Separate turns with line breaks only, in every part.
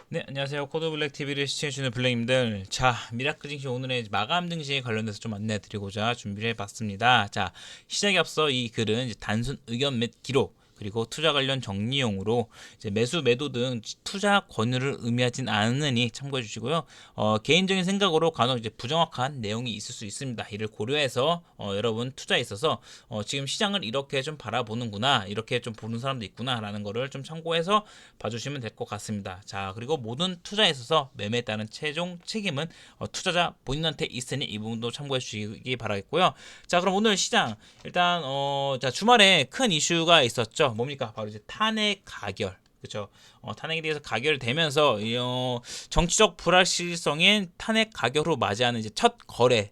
네, 안녕하세요. 코드블랙 TV를 시청해주시는 블랙님들. 자, 미라클 증시 오늘의 마감 증시에 관련돼서 좀 안내해드리고자 준비를 해봤습니다. 자, 시작에 앞서 이 글은 이제 단순 의견 및 기록, 그리고 투자 관련 정리용으로 이제 매수, 매도 등 투자 권유를 의미하진 않으니 참고해 주시고요. 개인적인 생각으로 간혹 이제 부정확한 내용이 있을 수 있습니다. 이를 고려해서 여러분 투자에 있어서 지금 시장을 이렇게 좀 바라보는구나, 이렇게 좀 보는 사람도 있구나라는 거를 좀 참고해서 봐주시면 될 것 같습니다. 자, 그리고 모든 투자에 있어서 매매에 따른 최종 책임은 투자자 본인한테 있으니 이 부분도 참고해 주시기 바라겠고요. 자, 그럼 오늘 시장 일단 자, 주말에 큰 이슈가 있었죠. 뭡니까? 바로 이제 탄핵 가결. 그렇죠. 탄핵에 대해서 가결되면서 정치적 불확실성인 탄핵 가결로 맞이하는 이제 첫 거래.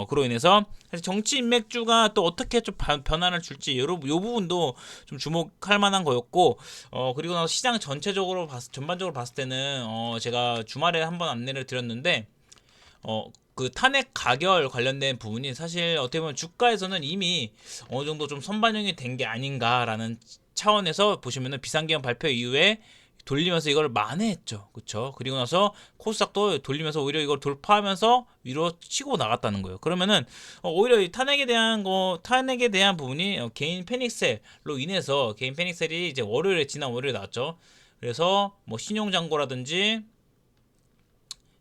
그로 인해서 사실 정치 인맥주가 또 어떻게 좀 변화를 줄지 요 부분도 좀 주목할 만한 거였고, 그리고 나서 시장 전체적으로 전반적으로 봤을 때는 제가 주말에 한번 안내를 드렸는데, 그 탄핵 가결 관련된 부분이 사실 어떻게 보면 주가에서는 이미 어느 정도 좀 선반영이 된 게 아닌가라는 차원에서 보시면은 비상계엄 발표 이후에 돌리면서 이걸 만회했죠. 그쵸? 그리고 나서 코스닥도 돌리면서 오히려 이걸 돌파하면서 위로 치고 나갔다는 거예요. 그러면은 오히려 이 탄핵에 대한 부분이 개인 패닉셀로 인해서 개인 패닉셀이 이제 지난 월요일에 나왔죠. 그래서 뭐 신용잔고라든지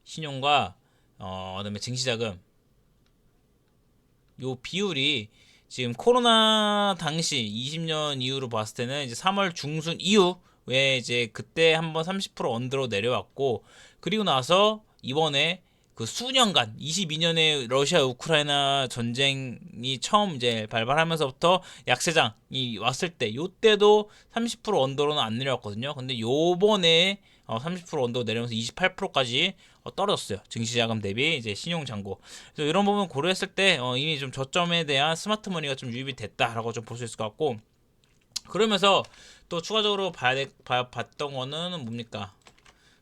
신용과 그다음에 증시자금 요 비율이 지금 코로나 당시 20년 이후로 봤을 때는 이제 3월 중순 이후에 이제 그때 한번 30% 언더로 내려왔고, 그리고 나서 이번에 그 수년간 22년에 러시아 우크라이나 전쟁이 처음 이제 발발하면서부터 약세장이 왔을 때 요때도 30% 언더로는 안 내려왔거든요. 근데 요번에 30% 언더 내려오면서 28%까지 떨어졌어요. 증시자금 대비 이제 신용잔고. 그래서 이런 부분 고려했을 때 이미 좀 저점에 대한 스마트머니가 좀 유입이 됐다라고 좀 볼 수 있을 것 같고, 그러면서 또 추가적으로 봤던 거는 뭡니까?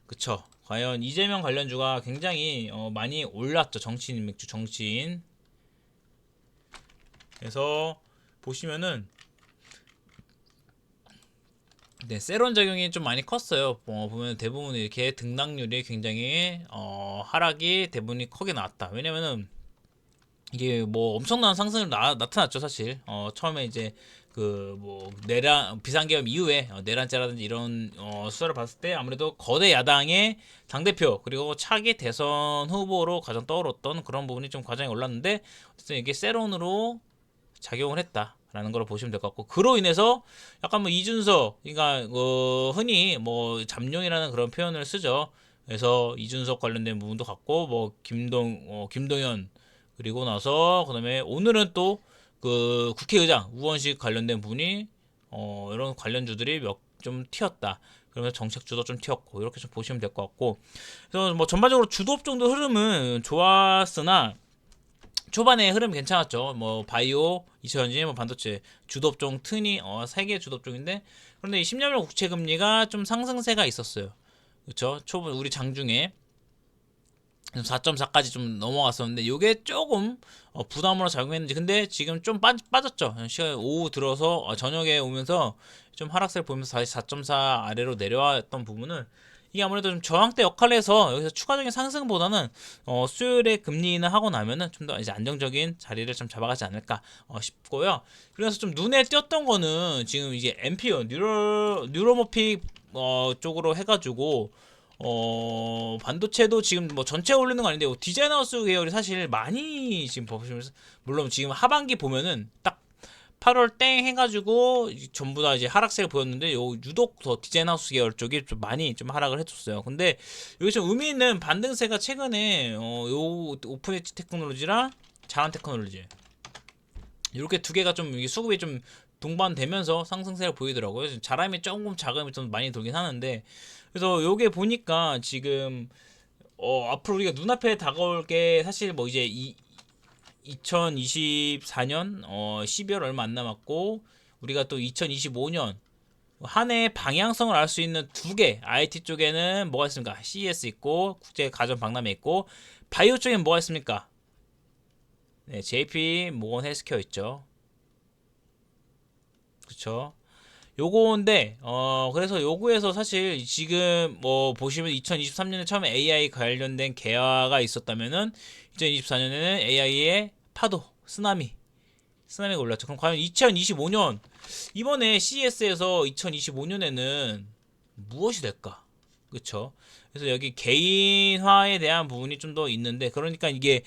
그쵸? 과연 이재명 관련주가 굉장히 많이 올랐죠. 정치인 맥주 정치인. 그래서 보시면은 네, 세론 작용이 좀 많이 컸어요. 보면 대부분 이렇게 등락률이 굉장히 하락이 대부분이 크게 나왔다. 왜냐면은 이게 뭐 엄청난 상승을 나타났죠, 사실. 처음에 이제 그 뭐 내란 비상계엄 이후에 내란죄라든지 이런 수사를 봤을 때 아무래도 거대 야당의 당대표 그리고 차기 대선 후보로 가장 떠올랐던 그런 부분이 좀 과장이 올랐는데, 어쨌든 이게 세론으로 작용을 했다라는 걸 보시면 될 것 같고, 그로 인해서 약간 뭐 이준석, 그러니까 흔히 뭐 잠룡이라는 그런 표현을 쓰죠. 그래서 이준석 관련된 부분도 같고, 뭐 김동연, 그리고 나서 그다음에 오늘은 또 그 국회의장 우원식 관련된 부분이 이런 관련주들이 몇 좀 튀었다. 그러면서 정책주도 좀 튀었고, 이렇게 좀 보시면 될 것 같고, 그래서 뭐 전반적으로 주도업종도 흐름은 좋았으나 초반에 흐름 괜찮았죠. 뭐 바이오, 이천전지, 뭐 반도체 주도업종 튼이 세개 주도업종인데, 그런데 이 10년물 국채 금리가 좀 상승세가 있었어요. 그렇죠? 초반 우리 장중에 4.4까지 좀 넘어갔었는데 이게 조금 부담으로 작용했는지, 근데 지금 좀 빠졌죠. 시간 오후 들어서 저녁에 오면서 좀 하락세를 보면서 다시 4.4 아래로 내려왔던 부분은 이게 아무래도 좀 저항대 역할을 해서 여기서 추가적인 상승보다는 수요일에 금리 인하 하고 나면은 좀 더 이제 안정적인 자리를 좀 잡아가지 않을까 싶고요. 그래서 좀 눈에 띄었던 거는 지금 이제 MPO 뉴로모픽 쪽으로 해가지고 반도체도 지금 뭐 전체 오르는 거 아닌데 디자인하우스 계열이 사실 많이 지금 보시면서, 물론 지금 하반기 보면은 딱 8월 땡 해가지고 전부 다 이제 하락세를 보였는데 유독 더 디자인하우스 계열 쪽이 좀 많이 좀 하락을 해줬어요. 근데 여기 좀 의미 있는 반등세가 최근에 요 오픈 엣지 테크놀로지랑 자란 테크놀로지 이렇게 두 개가 좀 수급이 좀 동반되면서 상승세를 보이더라고요. 자람이 조금 자금이 좀 많이 돌긴 하는데, 그래서 요게 보니까 지금 앞으로 우리가 눈앞에 다가올 게 사실 뭐 이제 2024년 12월 얼마 안 남았고, 우리가 또 2025년 한 해의 방향성을 알 수 있는 두 개, IT 쪽에는 뭐가 있습니까? CES 있고 국제 가전 박람회 있고, 바이오 쪽에는 뭐가 있습니까? 네, JP 모건 헬스케어 있죠. 그렇죠. 요거인데 그래서 요거에서 사실 지금 뭐 보시면 2023년에 처음에 AI 관련된 개화가 있었다면은 2024년에는 AI의 파도 쓰나미가 올랐죠. 그럼 과연 2025년 이번에 CES에서 2025년에는 무엇이 될까? 그쵸? 그래서 여기 개인화에 대한 부분이 좀 더 있는데, 그러니까 이게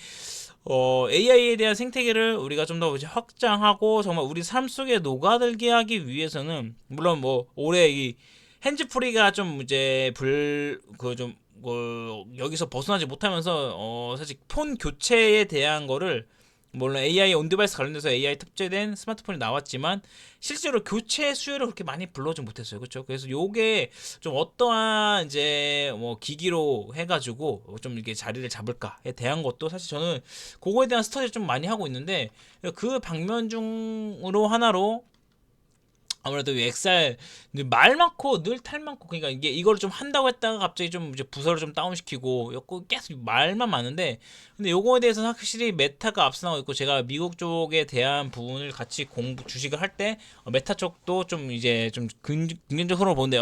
AI에 대한 생태계를 우리가 좀 더 확장하고 정말 우리 삶 속에 녹아들게 하기 위해서는, 물론 뭐 올해 이 핸즈프리가 좀 이제 여기서 벗어나지 못하면서 사실 폰 교체에 대한 거를, 물론 AI 온디바이스 관련돼서 AI 탑재된 스마트폰이 나왔지만 실제로 교체 수요를 그렇게 많이 불러오지 못했어요. 그렇죠? 그래서 요게 좀 어떠한 이제 뭐 기기로 해가지고 좀 이렇게 자리를 잡을까에 대한 것도 사실 저는 그거에 대한 스터디를 좀 많이 하고 있는데, 그 방면 중으로 하나로 아무래도 이 엑셀 말 많고 늘 탈 많고, 그러니까 이게 이거를 좀 한다고 했다가 갑자기 좀 이제 부서를 좀 다운시키고 계속 말만 많은데, 근데 요거에 대해서는 확실히 메타가 앞서나가고 있고, 제가 미국 쪽에 대한 부분을 같이 주식을 할 때 메타 쪽도 좀 이제 좀 긍정적으로 보는데,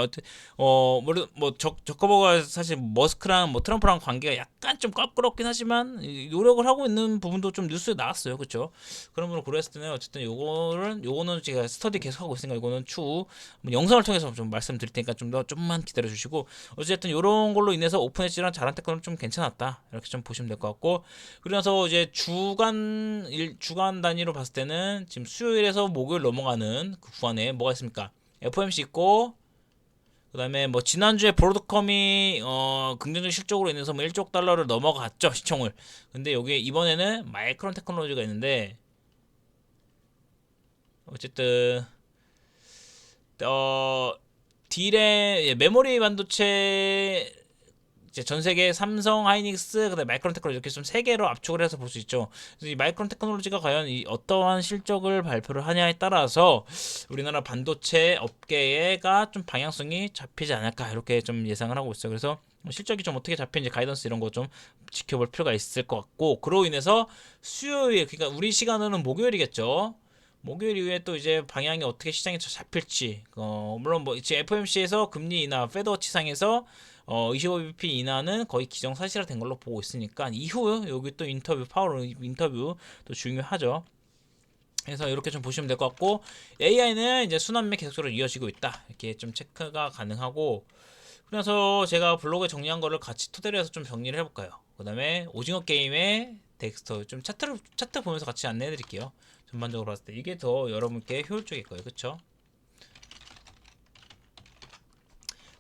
물론 뭐 저커버가 사실 머스크랑 뭐 트럼프랑 관계가 약간 좀 껄끄럽긴 하지만 노력을 하고 있는 부분도 좀 뉴스에 나왔어요. 그렇죠? 그런 분을 고려했을 때는 어쨌든 요거는 제가 스터디 계속 하고 있으니까 이거는 추후 영상을 통해서 좀 말씀드릴 테니까 좀만 기다려 주시고, 어쨌든 요런 걸로 인해서 오픈엣지랑 자란 테크는 좀 괜찮았다, 이렇게 좀 보시면 될 것 같고, 그래서 이제 주간 단위로 봤을 때는 지금 수요일에서 목요일 넘어가는 그 구간에 뭐가 있습니까? FOMC 있고, 그 다음에 뭐 지난주에 브로드컴이 긍정적 실적으로 인해서 뭐 1조 달러를 넘어갔죠, 시총을. 근데 여기 이번에는 마이크론 테크놀로지가 있는데, 어쨌든 어 딜의 메모리 반도체 이제 전 세계 삼성, 하이닉스, 그다음에 마이크론 테크놀로지, 이렇게 좀 세 개로 압축을 해서 볼 수 있죠. 그래서 이 마이크론 테크놀로지가 과연 이 어떠한 실적을 발표를 하냐에 따라서 우리나라 반도체 업계가 좀 방향성이 잡히지 않을까, 이렇게 좀 예상을 하고 있어요. 그래서 실적이 좀 어떻게 잡히는지 가이던스 이런 거 좀 지켜볼 필요가 있을 것 같고, 그로 인해서 수요일, 그러니까 우리 시간으로는 목요일이겠죠. 목요일 이후에 또 이제 방향이 어떻게 시장에 잡힐지, 물론 뭐 이제 FOMC에서 금리 인하, 페드 워치상에서 25bp 인하는 거의 기정사실화된 걸로 보고 있으니까, 이후 여기 또 파월 인터뷰 또 중요하죠. 그래서 이렇게 좀 보시면 될 것 같고, AI는 이제 순환매 계속적으로 이어지고 있다, 이렇게 좀 체크가 가능하고, 그래서 제가 블로그에 정리한 거를 같이 토대로 해서 좀 정리를 해볼까요? 그 다음에 오징어 게임의 덱스터 좀 차트 보면서 같이 안내해 드릴게요. 전반적으로 봤을 때 이게 더 여러분께 효율적일 거예요. 그쵸?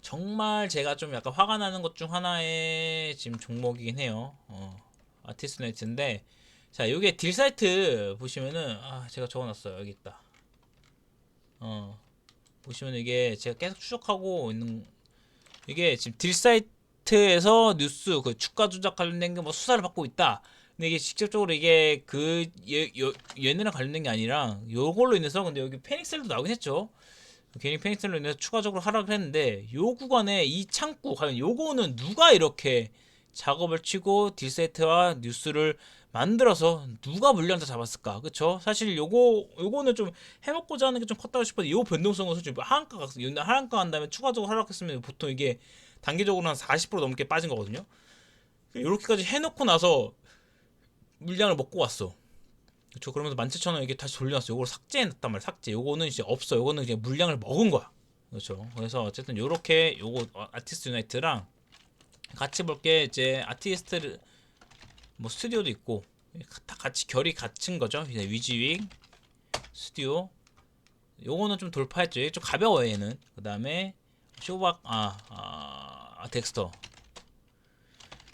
정말 제가 좀 약간 화가 나는 것 중 하나의 지금 종목이긴 해요. 아티스트 네트인데, 자, 이게 딜 사이트 보시면은, 제가 적어놨어요. 여기 있다. 보시면 이게 제가 계속 추적하고 있는, 이게 지금 딜 사이트에서 뉴스 그 주가 조작 관련된 게 뭐 수사를 받고 있다. 근데 이게 직접적으로 이게 얘네랑 관련된 게 아니라 요걸로 인해서, 근데 여기 페닉셀도 나오긴 했죠. 괜히 페닉셀로 인해서 추가적으로 하락을 했는데, 요 구간에 이 창구 과연 요거는 누가 이렇게 작업을 치고 딜세트와 뉴스를 만들어서 누가 물량다 잡았을까? 그쵸? 사실 요거는 좀 해먹고자 하는 게 좀 컸다고 싶어요. 요 변동성은 솔직히 하한가 한 다음에 추가적으로 하락했으면 보통 이게 단기적으로 한 40% 넘게 빠진 거거든요. 이렇게까지 해놓고 나서 물량을 먹고 왔어. 그쵸? 그러면서 17,000원 이게 다시 돌려놨어. 요걸 삭제해놨단 말이야. 삭제. 요거는 이제 없어. 요거는 그냥 물량을 먹은 거야. 그렇죠. 그래서 어쨌든 요렇게 요거 아티스트 유나이트랑 같이 볼게. 이제 아티스트 뭐 스튜디오도 있고 다 같이 결이 갖춘 거죠. 이제 위즈윅 스튜디오, 요거는 좀 돌파했죠. 좀 가벼워 얘는. 그 다음에 쇼박 덱스터.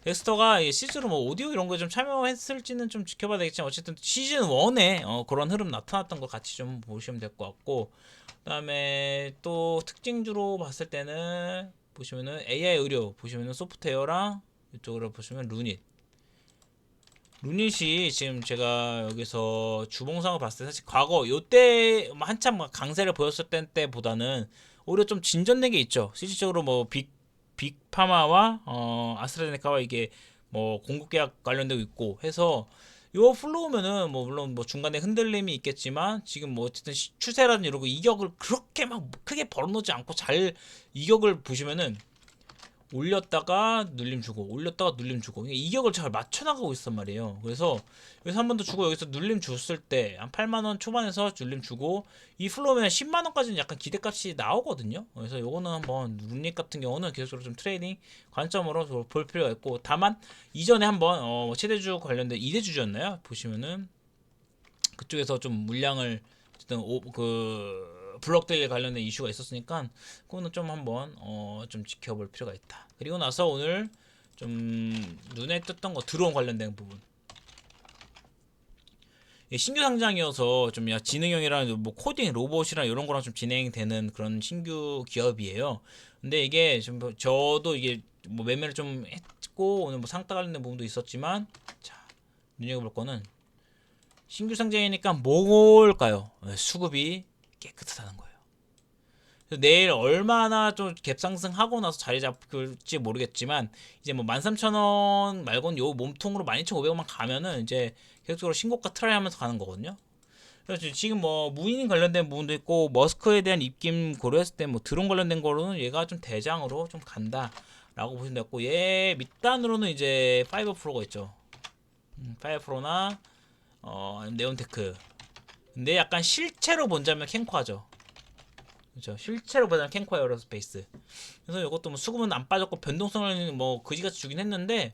덱스터가 시즌으로 뭐 오디오 이런 거 좀 참여했을지는 좀 지켜봐야 되겠지만, 어쨌든 시즌 1에 그런 흐름 나타났던 거 같이 좀 보시면 될 것 같고, 그다음에 또 특징주로 봤을 때는 보시면은 AI 의료 보시면은 소프트웨어랑 이쪽으로 보시면 루닛이 지금 제가 여기서 주봉상을 봤을 때 사실 과거 요때 한참 강세를 보였을 때보다는 오히려 좀 진전된 게 있죠. 실질적으로 뭐 빅파마와 아스트라제네카와 이게 뭐 공급 계약 관련되고 있고 해서 요 플로우면은 뭐 물론 뭐 중간에 흔들림이 있겠지만 지금 뭐 어쨌든 추세라든 이러고 이격을 그렇게 막 크게 벌어놓지 않고 잘 이격을 보시면은 올렸다가 눌림 주고 올렸다가 눌림 주고 이격을 잘 맞춰 나가고 있단 말이에요. 그래서 여기서 한 번 더 주고 여기서 눌림 줬을 때 한 8만 원 초반에서 눌림 주고 이 플로우면 10만 원까지는 약간 기대값이 나오거든요. 그래서 요거는 한번 룰릭 같은 경우는 계속적으로 좀 트레이딩 관점으로 볼 필요가 있고, 다만 이전에 한번 최대주 관련된 이대주주였나요? 보시면은 그쪽에서 좀 물량을 어쨌든 블록데일 관련된 이슈가 있었으니까 그거는 좀 한번 좀 지켜볼 필요가 있다. 그리고 나서 오늘 좀 눈에 띄었던 거 드론 관련된 부분. 신규 상장이어서 좀 지능형이랑 뭐 코딩 로봇이랑 이런 거랑 좀 진행되는 그런 신규 기업이에요. 근데 이게 좀 저도 이게 뭐 매매를 좀 했고 오늘 뭐 상따 관련된 부분도 있었지만, 자 눈여겨볼 거는 신규 상장이니까 뭘까요? 수급이 깨끗하다는 거예요. 내일 얼마나 좀 갭 상승하고 나서 자리 잡을지 모르겠지만 이제 뭐 13,000원 말고는 요 몸통으로 12,500원만 가면은 이제 계속적으로 신고가 트라이 하면서 가는 거거든요. 그래서 지금 뭐 무인 관련된 부분도 있고 머스크에 대한 입김 고려했을 때 뭐 드론 관련된 거로는 얘가 좀 대장으로 좀 간다라고 보시면 되고, 얘 밑단으로는 이제 5%가 있죠. 5%나 네온테크. 근데 약간 실체로 본다면 캔코하죠. 그렇죠. 실체로 보자면 캔코 에어로스페이스. 그래서 이것도 뭐 수급은 안 빠졌고 변동성을 뭐 그지같이 주긴 했는데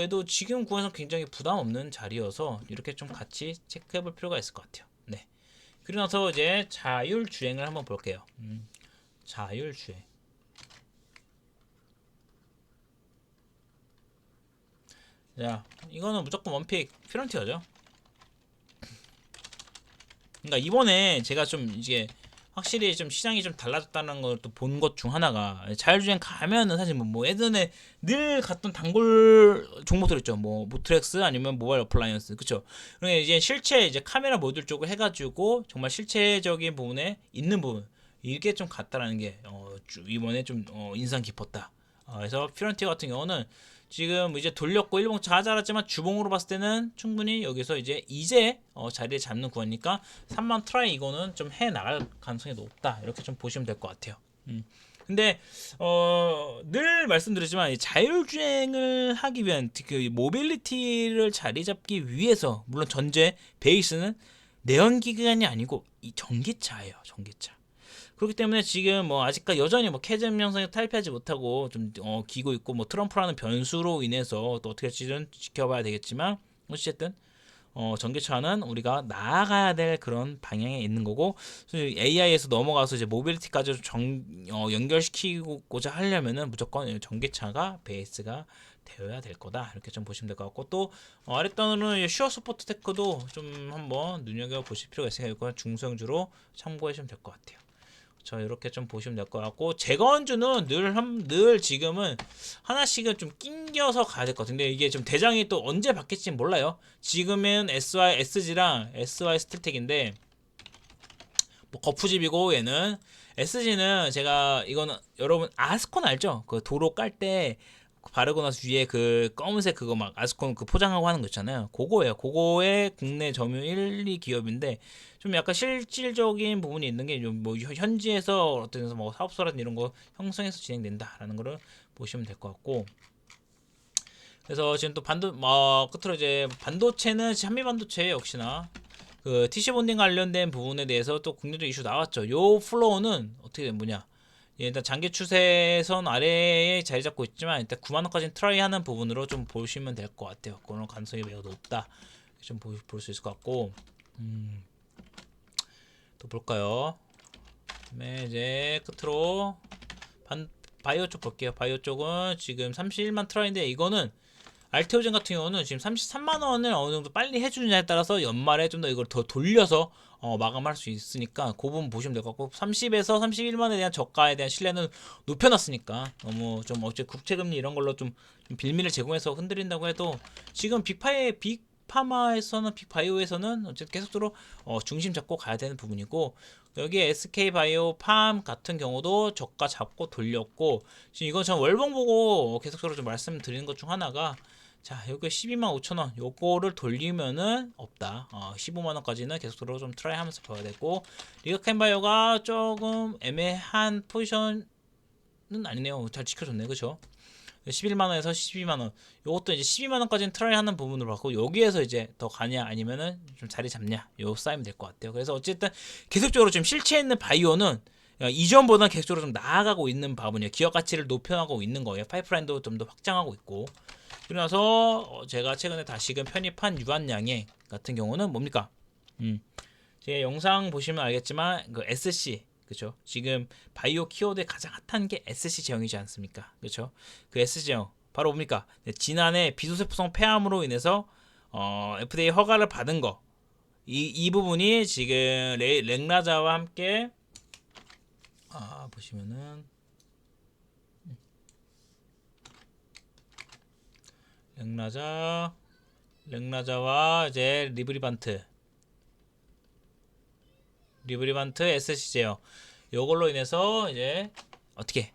얘도 지금 구간에서 굉장히 부담 없는 자리여서 이렇게 좀 같이 체크해 볼 필요가 있을 것 같아요. 네. 그리고 나서 이제 자율 주행을 한번 볼게요. 자율 주행. 자, 이거는 무조건 원픽 피런티어죠. 그러니까 이번에 제가 좀 이제 확실히 좀 시장이 좀 달라졌다는 걸 또 본 것 중 하나가, 자율주행 가면은 사실 뭐 예전에 늘 갔던 단골 종목들 있죠. 뭐 모트렉스 아니면 모바일 어플라이언스, 그쵸? 그러니까 이제 실체 이제 카메라 모듈 쪽을 해가지고 정말 실체적인 부분에 있는 부분, 이게 좀 같다라는 게 이번에 좀 인상 깊었다. 그래서 피런티어 같은 경우는 지금 이제 돌렸고 일봉 자잘하지만 주봉으로 봤을 때는 충분히 여기서 이제 자리를 잡는 구간이니까 3만 트라이 이거는 좀 해 나갈 가능성이 높다, 이렇게 좀 보시면 될 것 같아요. 근데 늘 말씀드리지만 이 자율주행을 하기 위한 그 모빌리티를 자리 잡기 위해서 물론 전제 베이스는 내연기관이 아니고 이 전기차예요. 전기차. 그렇기 때문에 지금 뭐 아직까지 여전히 뭐 캐즘 영상에 탈피하지 못하고 좀 기고 있고, 뭐 트럼프라는 변수로 인해서 또 어떻게 될지는 지켜봐야 되겠지만, 어쨌든 전기차는 우리가 나아가야 될 그런 방향에 있는 거고, AI에서 넘어가서 이제 모빌리티까지 연결시키고자 하려면은 무조건 전기차가 베이스가 되어야 될 거다, 이렇게 좀 보시면 될 것 같고, 또 아랫단으로는 슈어 스포트 테크도 좀 한번 눈여겨 보실 필요가 있으니까 이거 중소형주로 참고해 주시면 될 것 같아요. 저 이렇게 좀 보시면 될 것 같고, 재건주는 늘 지금은 하나씩은 좀 낑겨서 가야 될 것 같은데, 이게 좀 대장이 또 언제 바뀔지 몰라요. 지금은 SY SG랑 SY 스틸텍인데 뭐 거푸집이고, 얘는 SG는 제가 이거는 여러분 아스콘 알죠? 그 도로 깔 때 바르고 나서 위에 그 검은색 그거 막 아스콘 그 포장하고 하는 거 있잖아요. 그거예요. 그거의 국내 점유 1, 2 기업인데 좀 약간 실질적인 부분이 있는 게 좀 뭐 현지에서 어떤 뭐 사업소라든 이런 거 형성해서 진행된다라는 거를 보시면 될 것 같고, 그래서 지금 또 끝으로 이제 반도체는 한미 반도체 역시나 그 TC 본딩 관련된 부분에 대해서 또 국내적 이슈 나왔죠. 요 플로우는 어떻게 된 뭐냐? 일단 장기 추세선 아래에 자리 잡고 있지만 일단 9만 원까지 트라이하는 부분으로 좀 보시면 될 것 같아요. 그런 가능성이 매우 높다. 좀 볼 수 있을 것 같고, 또 볼까요? 네, 이제 끝으로 바이오 쪽 볼게요. 바이오 쪽은 지금 31만 트라이인데, 이거는 알테오젠 같은 경우는 지금 33만 원을 어느 정도 빨리 해주느냐에 따라서 연말에 좀 더 이걸 더 돌려서 마감할 수 있으니까 그 부분 보시면 될 것 같고, 30에서 31만에 대한 저가에 대한 신뢰는 높여놨으니까 너무 좀 어째 국채금리 이런 걸로 좀 빌미를 제공해서 흔들린다고 해도 지금 빅파마에서는 빅바이오에서는 어쨌든 계속적으로 중심 잡고 가야 되는 부분이고, 여기 SK바이오 팜 같은 경우도 저가 잡고 돌렸고, 지금 이건 전 월봉 보고 계속적으로 좀 말씀드리는 것 중 하나가, 자, 여기 125,000원 요거를 돌리면은 없다. 15만원까지는 계속적으로 좀 트라이 하면서 봐야 되고, 리가캔바이오가 조금 애매한 포지션은 아니네요. 잘 지켜줬네, 그쵸? 11만원에서 12만원, 요것도 이제 12만원까지는 트라이 하는 부분으로 봤고, 여기에서 이제 더 가냐 아니면은 좀 자리 잡냐, 요 싸움이 될 것 같아요. 그래서 어쨌든 계속적으로 지금 실체 있는 바이오는 이전보다는 계속적으로 좀 나아가고 있는 부분이에요. 기업 가치를 높여나가고 있는 거예요. 파이프라인도 좀 더 확장하고 있고. 그러고 나서 제가 최근에 다시금 편입한 유한양행 같은 경우는 뭡니까? 제 영상 보시면 알겠지만 그 SC, 그쵸? 지금 바이오 키워드에 가장 핫한 게 SC 제형이지 않습니까? 그쵸? 그 SC 제형 바로 뭡니까? 지난해 비소세포성 폐암으로 인해서 FDA 허가를 받은 거, 이 부분이 지금 렉라자와 함께 보시면은 렉라자와 이제 리브리반트 SC 제형, 요걸로 인해서 이제 어떻게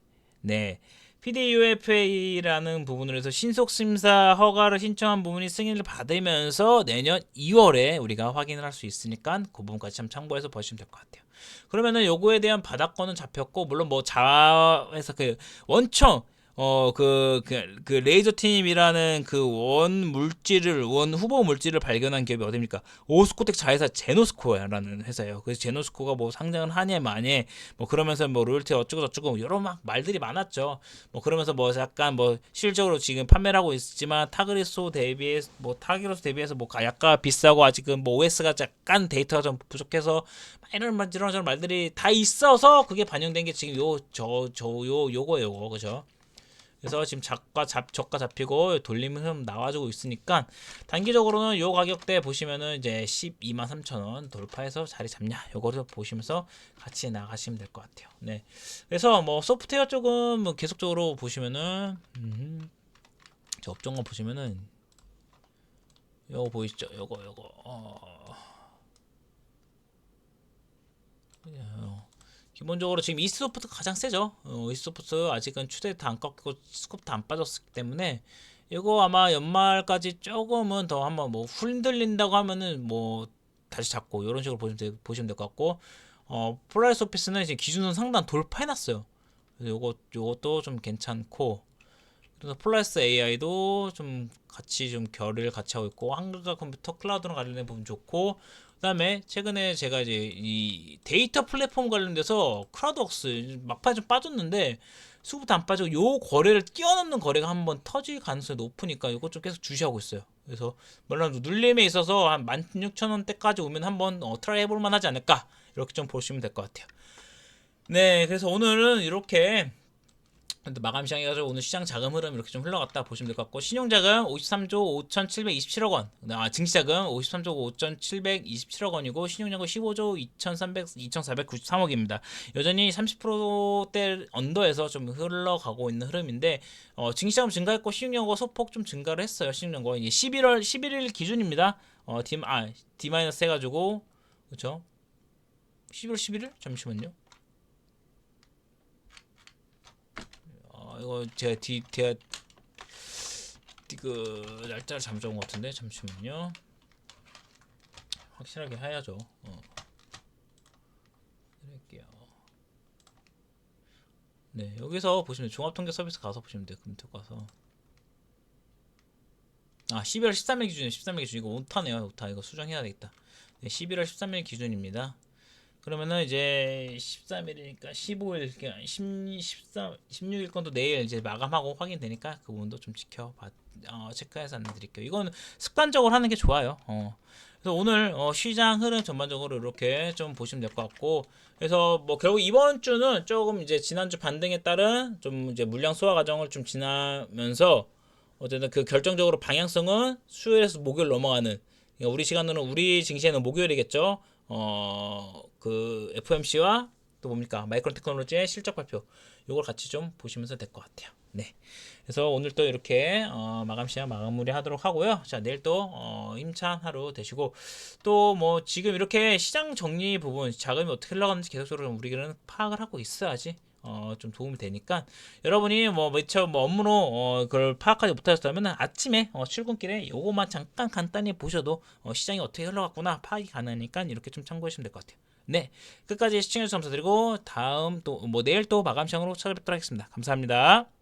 PDUFA라는 부분으로 해서 신속심사 허가를 신청한 부분이 승인을 받으면서 내년 2월에 우리가 확인을 할 수 있으니까 그 부분까지 참 참고해서 보시면 될 것 같아요. 그러면은 요거에 대한 바닥권은 잡혔고, 물론 뭐 자회사 그 원청 그 레이저 팀이라는 그 원 후보 물질을 발견한 기업이 어딥니까? 오스코텍 자회사 제노스코어라는 회사예요. 그래서 제노스코가 뭐 상장을 하냐 마냐, 뭐 그러면서 뭐 로열티 어쩌고 저쩌고 여러 막 말들이 많았죠. 뭐 그러면서 뭐 약간 뭐 실적으로 지금 판매를 하고 있지만 타그리소 대비해서 뭐 약간 비싸고 아직은 뭐 OS가 약간 데이터가 좀 부족해서 이런 말들이 다 있어서 그게 반영된 게 지금 요거예요, 그죠? 그래서 지금 저가 잡히고 돌리면 흐름 나와주고 있으니까 단기적으로는 요 가격대 보시면은 이제 123,000원 돌파해서 자리 잡냐, 요거를 보시면서 같이 나가시면 될 것 같아요. 네. 그래서 뭐 소프트웨어 쪽은 뭐 계속적으로 보시면은 저 업종을 보시면은 요거 보이시죠? 기본적으로 지금 이스소프트가 가장 세죠. 이스소프트 아직은 추세도 안 꺾이고 스코프도 안 빠졌기 때문에 이거 아마 연말까지 조금은 더 한번 뭐 흔들린다고 하면은 뭐 다시 잡고 이런 식으로 보시면 될 것 같고, 폴라리스 오피스는 이제 기준선 상단 돌파해놨어요. 그래서 요것도 좀 괜찮고, 그래서 폴라리스 AI도 좀 같이 좀 결을 같이 하고 있고, 한글과 컴퓨터 클라우드랑 관련된 부분 좋고, 그다음에 최근에 제가 이제 이 데이터 플랫폼 관련돼서 크라우드웍스 막판에 좀 빠졌는데 수급부터 안 빠지고 요 거래를 뛰어넘는 거래가 한번 터질 가능성이 높으니까 이거 좀 계속 주시하고 있어요. 그래서 물론 눌림에 있어서 한 16,000원대까지 오면 한번 트라이 해볼 만하지 않을까, 이렇게 좀 보시면 될 것 같아요. 네, 그래서 오늘은 이렇게 마감 시장이가지고 오늘 시장 자금 흐름 이렇게 좀 흘러갔다 보시면 될 것 같고, 신용자금 53조 5,727억 원, 증시자금 53조 5,727억 원이고, 신용자금 15조 2,493억입니다. 여전히 30%대 언더에서 좀 흘러가고 있는 흐름인데, 증시자금 증가했고 신용자금 소폭 좀 증가를 했어요. 신용자금 이제 11일 기준입니다. D 마이너스 해가지고, 그렇죠? 11월 11일? 잠시만요. 이거 제가 그 날짜를 잘못 적은 것 같은데, 잠시만요. 확실하게 해야죠. 드릴게요. 네, 여기서 보시면 종합통계 서비스 가서 보시면 돼요. 금토 가서 12월 13일 기준이에요. 13일 기준. 이거 오타네요. 오타. 이거 수정해야 되겠다. 네, 11월 13일 기준입니다. 그러면은 이제 13일이니까 15일, 16일 건도 내일 이제 마감하고 확인되니까 그 부분도 좀 체크해서 안내드릴게요. 이건 습관적으로 하는 게 좋아요. 그래서 오늘 시장 흐름 전반적으로 이렇게 좀 보시면 될 것 같고, 그래서 뭐 결국 이번 주는 조금 이제 지난주 반등에 따른 좀 이제 물량 소화 과정을 좀 지나면서 어쨌든 그 결정적으로 방향성은 수요일에서 목요일 넘어가는, 그러니까 우리 시간으로는 우리 증시에는 목요일이겠죠. 그 FOMC와 또 뭡니까, 마이크론 테크놀로지의 실적 발표, 요걸 같이 좀 보시면서 될 것 같아요. 네. 그래서 오늘 또 이렇게 마감 시간 마무리 하도록 하고요. 자, 내일 또 힘찬 하루 되시고, 또 뭐 지금 이렇게 시장 정리 부분, 자금이 어떻게 흘러가는지 계속적으로 우리는 파악을 하고 있어야지 좀 도움이 되니까 여러분이 뭐 미처 뭐 업무로 그걸 파악하지 못하셨다면 아침에 출근길에 요거만 잠깐 간단히 보셔도 시장이 어떻게 흘러갔구나 파악이 가능하니까 이렇게 좀 참고하시면 될 것 같아요. 네, 끝까지 시청해주셔서 감사드리고 다음 또 뭐 내일 또 마감 시간으로 찾아뵙도록 하겠습니다. 감사합니다.